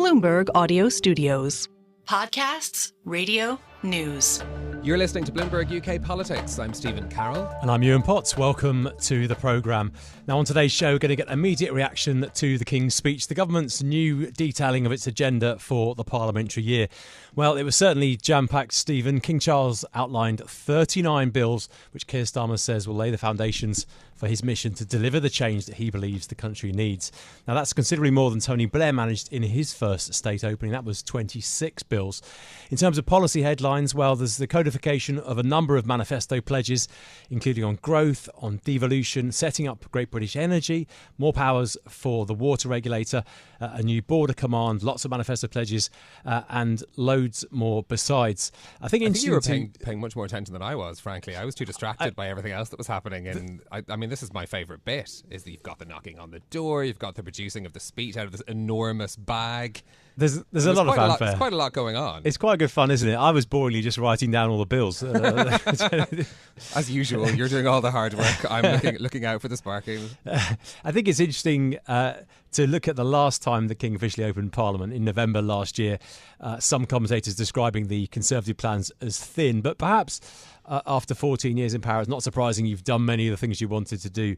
Bloomberg Audio Studios. Podcasts, radio, news. You're listening to Bloomberg UK Politics. I'm Stephen Carroll. And I'm Yuan. Welcome to the programme. Now, on today's show, we're going to get immediate reaction to the King's speech, the government's new detailing of its agenda for the parliamentary year. Well, it was certainly jam-packed, Stephen. King Charles outlined 39 bills, which Keir Starmer says will lay the foundations for his mission to deliver the change that he believes the country needs. Now, that's considerably more than Tony Blair managed in his first state opening. That was 26 bills. In terms of policy headlines, well, there's the codification of a number of manifesto pledges, including on growth, on devolution, setting up Great British Energy, more powers for the water regulator, a new border command, lots of manifesto pledges, and loads more besides. I think you were paying much more attention than I was, frankly. I was too distracted by everything else that was happening. And I mean, this is my favourite bit, is that you've got the knocking on the door, you've got the producing of the speech out of this enormous bag. There's a lot of fanfare. There's quite a lot going on. It's quite good fun, isn't it? I was boringly just writing down all the bills. As usual, you're doing all the hard work. I'm looking out for the sparking. I think it's interesting to look at the last time the King officially opened Parliament in November last year. Some commentators describing the Conservative plans as thin, but perhaps after 14 years in power, it's not surprising you've done many of the things you wanted to do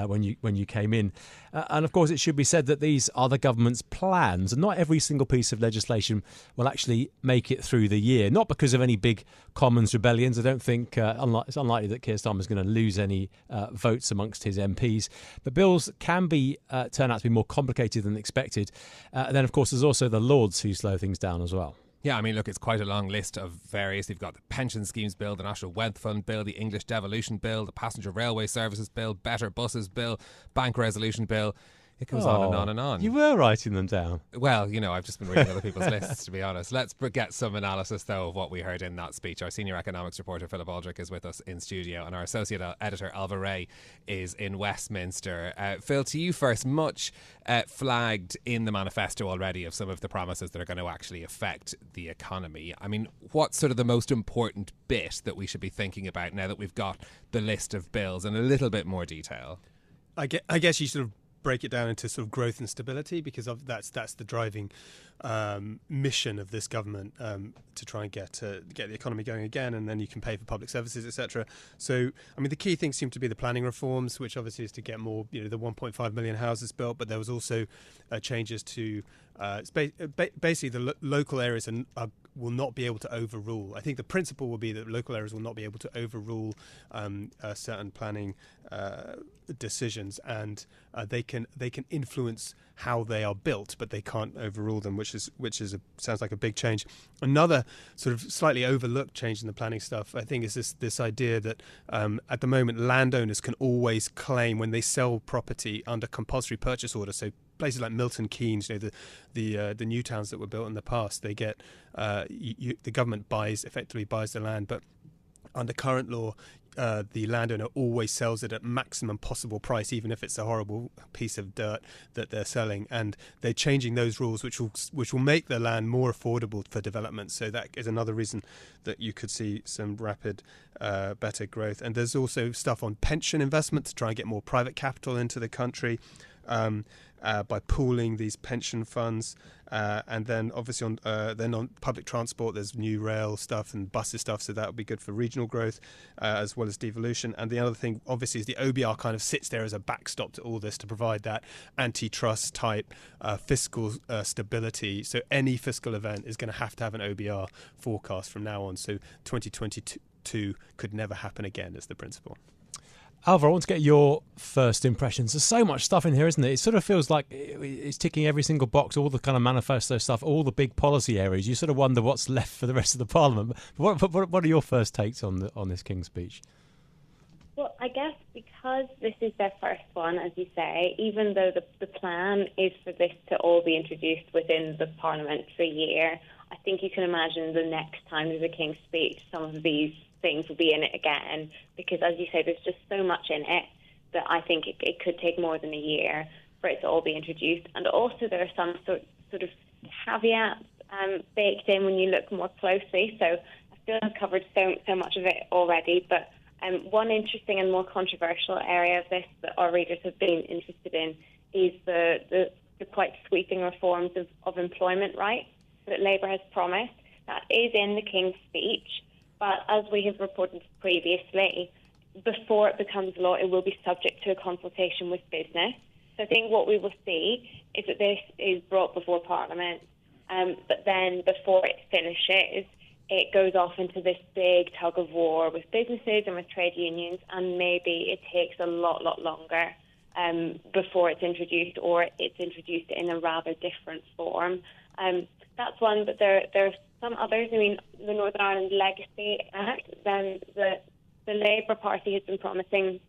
when you came in. And of course, it should be said that these are the government's plans, and not every single piece of legislation will actually make it through the year. Not because of any big Commons rebellions. I don't think it's unlikely that Keir Starmer is going to lose any votes amongst his MPs. But bills can turn out to be more complicated than expected. And then, of course, there's also the Lords who slow things down as well. Yeah, I mean, look, it's quite a long list of various. You've got the Pension Schemes Bill, the National Wealth Fund Bill, the English Devolution Bill, the Passenger Railway Services Bill, Better Buses Bill, Bank Resolution Bill. It goes on and on and on. You were writing them down. Well, I've just been reading other people's lists, to be honest. Let's get some analysis, though, of what we heard in that speech. Our senior economics reporter, Philip Aldrick, is with us in studio, and our associate editor, Ailbhe Rea, is in Westminster. Phil, to you first. Much flagged in the manifesto already of some of the promises that are going to actually affect the economy. I mean, what's sort of the most important bit that we should be thinking about now that we've got the list of bills in a little bit more detail? I guess you sort of break it down into sort of growth and stability, because that's the driving mission of this government, to try and get the economy going again, and then you can pay for public services, etc. So, I mean, the key things seem to be the planning reforms, which obviously is to get more, the 1.5 million houses built, but there was also changes to basically the local areas will not be able to overrule. I think the principle will be that local areas will not be able to overrule certain planning decisions, and they can influence how they are built, but they can't overrule them, which sounds like a big change. Another sort of slightly overlooked change in the planning stuff, I think, is this idea that at the moment landowners can always claim when they sell property under compulsory purchase order. So places like Milton Keynes, the new towns that were built in the past, they get the government effectively buys the land, but under current law, the landowner always sells it at maximum possible price, even if it's a horrible piece of dirt that they're selling. And they're changing those rules, which will make the land more affordable for development. So that is another reason that you could see some rapid, better growth. And there's also stuff on pension investment to try and get more private capital into the country. By pooling these pension funds, and then obviously on public transport, there's new rail stuff and buses stuff, so that would be good for regional growth, as well as devolution. And the other thing, obviously, is the OBR kind of sits there as a backstop to all this to provide that antitrust type fiscal stability. So any fiscal event is going to have an OBR forecast from now on. So 2022 could never happen again, is the principle. Ailbhe, I want to get your first impressions. There's so much stuff in here, isn't it? It sort of feels like it's ticking every single box, all the kind of manifesto stuff, all the big policy areas. You sort of wonder what's left for the rest of the Parliament. But what are your first takes on this King's speech? Well, I guess because this is their first one, as you say, even though the plan is for this to all be introduced within the parliamentary year, I think you can imagine the next time there's a King's speech, some of these things will be in it again, because as you say, there's just so much in it that I think it could take more than a year for it to all be introduced. And also there are some sort of caveats baked in when you look more closely. So I feel I've covered so much of it already, but one interesting and more controversial area of this that our readers have been interested in is the quite sweeping reforms of employment rights that Labour has promised. That is in the King's speech, but as we have reported previously, before it becomes law, it will be subject to a consultation with business. So I think what we will see is that this is brought before Parliament, but then before it finishes, it goes off into this big tug of war with businesses and with trade unions, and maybe it takes a lot longer before it's introduced, or it's introduced in a rather different form. That's one, but there are some others. I mean, the Northern Ireland Legacy Act, then the Labour Party has been promising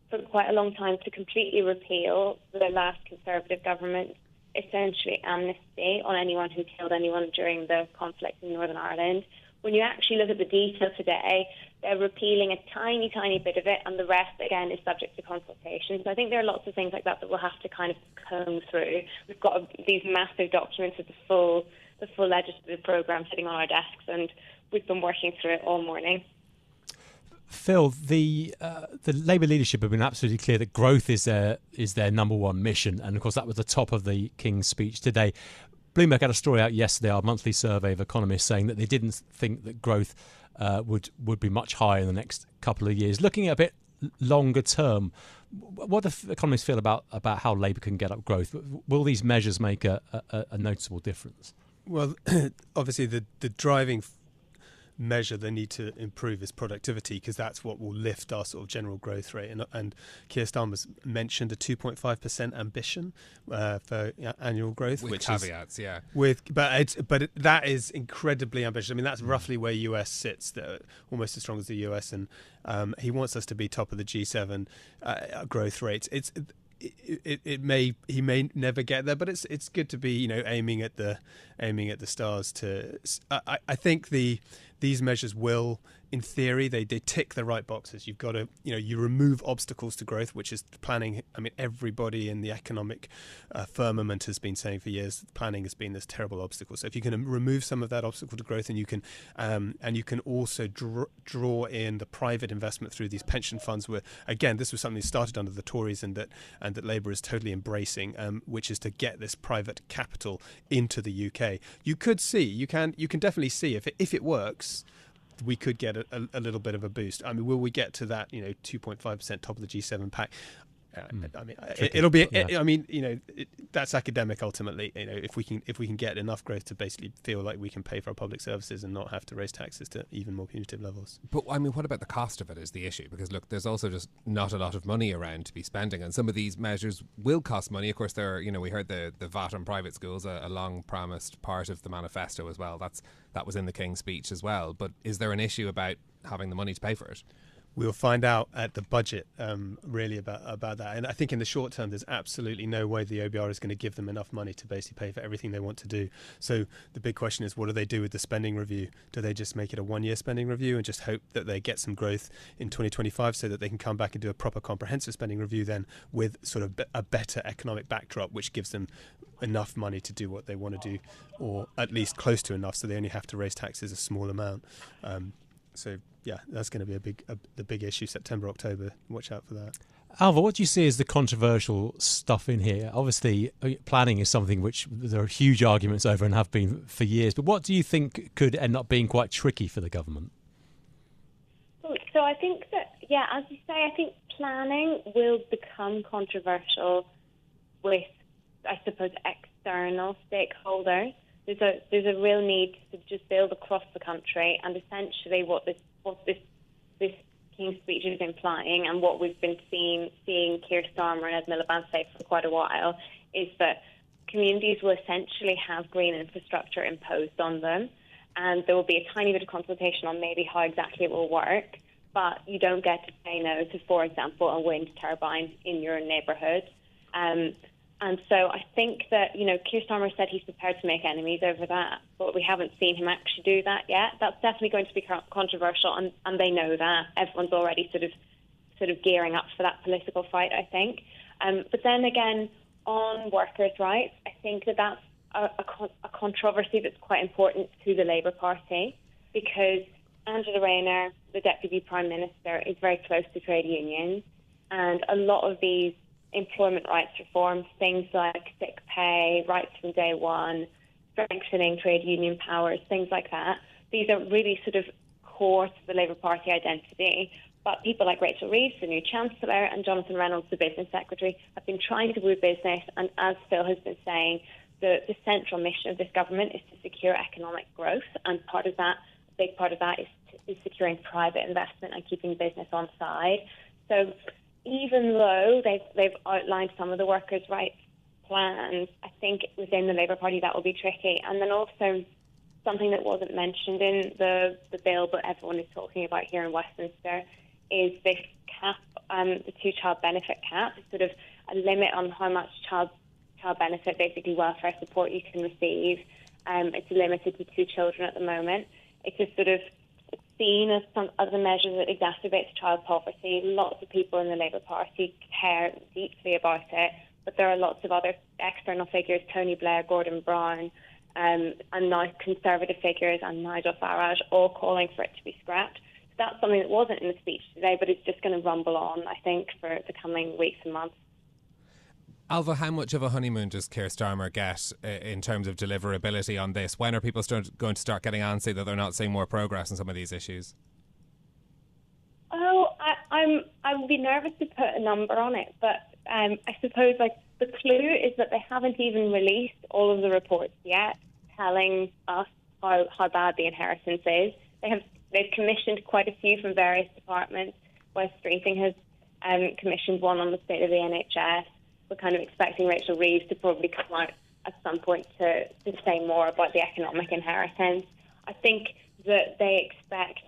for quite a long time to completely repeal the last Conservative government's essentially amnesty on anyone who killed anyone during the conflict in Northern Ireland. When you actually look at the detail today, they're repealing a tiny bit of it, and the rest, again, is subject to consultation. So I think there are lots of things like that we'll have to kind of comb through. We've got these massive documents with the full legislative programme sitting on our desks, and we've been working through it all morning. Phil, the Labour leadership have been absolutely clear that growth is their number one mission, and of course that was the top of the King's speech today. Bloomberg had a story out yesterday, our monthly survey of economists, saying that they didn't think that growth would be much higher in the next couple of years. Looking at a bit longer term, what do economists feel about how Labour can get up growth? Will these measures make a noticeable difference? Well, obviously the driving measure they need to improve is productivity, because that's what will lift our sort of general growth rate. And Keir Starmer's mentioned a 2.5% ambition for annual growth, with which caveats, but that is incredibly ambitious. I mean, that's roughly where US sits, almost as strong as the US, and he wants us to be top of the G7 growth rates. He may never get there, but it's good to be aiming at the stars. I think these measures will, in theory, they tick the right boxes. You've got to you remove obstacles to growth, which is planning. I mean, everybody in the economic firmament has been saying for years that planning has been this terrible obstacle. So if you can remove some of that obstacle to growth, and you can also draw in the private investment through these pension funds, where again this was something that started under the Tories and that Labour is totally embracing, which is to get this private capital into the UK. You can definitely see if it works, we could get a little bit of a boost. I mean, will we get to that 2.5% top of the G7 pack? I mean, it'll be. I mean, that's academic ultimately. If we can get enough growth to basically feel like we can pay for our public services and not have to raise taxes to even more punitive levels. But I mean, what about the cost of it is the issue? Because look, there's also just not a lot of money around to be spending, and some of these measures will cost money. Of course, there are, we heard the VAT on private schools, a long promised part of the manifesto as well. That was in the King's speech as well. But is there an issue about having the money to pay for it? We'll find out at the budget, really, about that. And I think in the short term, there's absolutely no way the OBR is going to give them enough money to basically pay for everything they want to do. So the big question is, what do they do with the spending review? Do they just make it a one-year spending review and just hope that they get some growth in 2025 so that they can come back and do a proper comprehensive spending review then with sort of a better economic backdrop, which gives them enough money to do what they want to do, or at least close to enough, so they only have to raise taxes a small amount. So yeah, that's going to be the big issue, September, October. Watch out for that. Ailbhe, what do you see as the controversial stuff in here? Obviously, planning is something which there are huge arguments over and have been for years. But what do you think could end up being quite tricky for the government? So I think that, as you say, I think planning will become controversial with, I suppose, external stakeholders. There's a real need to just build across the country, and essentially what this King's speech is implying, and what we've been seeing Keir Starmer and Ed Miliband say for quite a while, is that communities will essentially have green infrastructure imposed on them, and there will be a tiny bit of consultation on maybe how exactly it will work, but you don't get to say no to, for example, a wind turbine in your neighbourhood. And so I think that, Keir Starmer said he's prepared to make enemies over that, but we haven't seen him actually do that yet. That's definitely going to be controversial, and they know that. Everyone's already sort of gearing up for that political fight, I think. But then again, on workers' rights, I think that's a controversy that's quite important to the Labour Party, because Ailbhe Rea, the Deputy Prime Minister, is very close to trade unions, and a lot of these employment rights reforms, things like sick pay, rights from day one, strengthening trade union powers, things like that. These are really sort of core to the Labour Party identity. But people like Rachel Reeves, the new Chancellor, and Jonathan Reynolds, the Business Secretary, have been trying to woo business. And as Phil has been saying, the central mission of this government is to secure economic growth. And part of that, a big part of that, is securing private investment and keeping business on side. So even though they've outlined some of the workers' rights plans, I think within the Labour Party that will be tricky. And then also something that wasn't mentioned in the bill, but everyone is talking about here in Westminster, is this cap, the two-child benefit cap, sort of a limit on how much child benefit, basically welfare support, you can receive. It's limited to 2 children at the moment. It's just sort of seen as a measure that exacerbates child poverty. Lots of people in the Labour Party care deeply about it, but there are lots of other external figures, Tony Blair, Gordon Brown, and now Conservative figures and Nigel Farage, all calling for it to be scrapped. So that's something that wasn't in the speech today, but it's just going to rumble on, I think, for the coming weeks and months. Ailbhe, how much of a honeymoon does Keir Starmer get in terms of deliverability on this? When are people going to start getting antsy that they're not seeing more progress on some of these issues? Oh, I would be nervous to put a number on it, but I suppose the clue is that they haven't even released all of the reports yet, telling us how bad the inheritance is. They've commissioned quite a few from various departments. Wes Streeting has commissioned one on the state of the NHS. We're kind of expecting Rachel Reeves to probably come out at some point to say more about the economic inheritance. I think that they expect,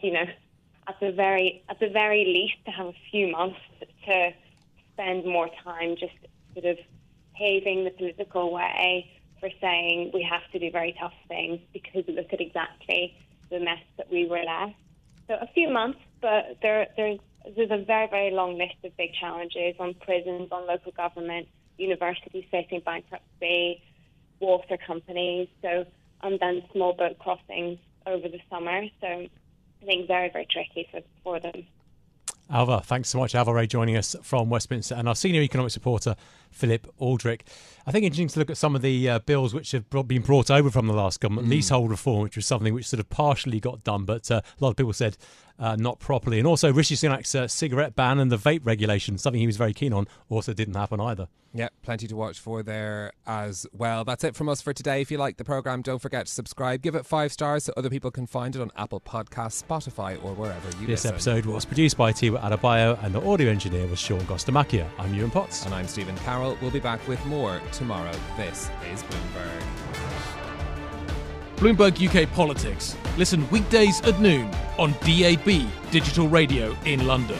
at the very least, to have a few months to spend more time just sort of paving the political way for saying we have to do very tough things because look at exactly the mess that we were left. So a few months, but there's a very, very long list of big challenges on prisons, on local government, universities facing bankruptcy, water companies, and then small boat crossings over the summer. So I think very, very tricky for them. Ailbhe, thanks so much. Ailbhe Rea joining us from Westminster, and our senior economic supporter, Philip Aldrick. I think it's interesting to look at some of the bills which have been brought over from the last government. Leasehold reform, which was something which sort of partially got done, but a lot of people said not properly. And also Rishi Sunak's cigarette ban and the vape regulation, something he was very keen on, also didn't happen either. Yeah, plenty to watch for there as well. That's it from us for today. If you like the programme, don't forget to subscribe. Give it 5 stars so other people can find it on Apple Podcasts, Spotify or wherever you listen. This episode was produced by Ailbhe Rea and the audio engineer was Sean Gostamakia. I'm Yuan Potts. And I'm Stephen Carroll. We'll be back with more tomorrow. This is Bloomberg. Bloomberg UK Politics. Listen weekdays at noon on DAB Digital Radio in London.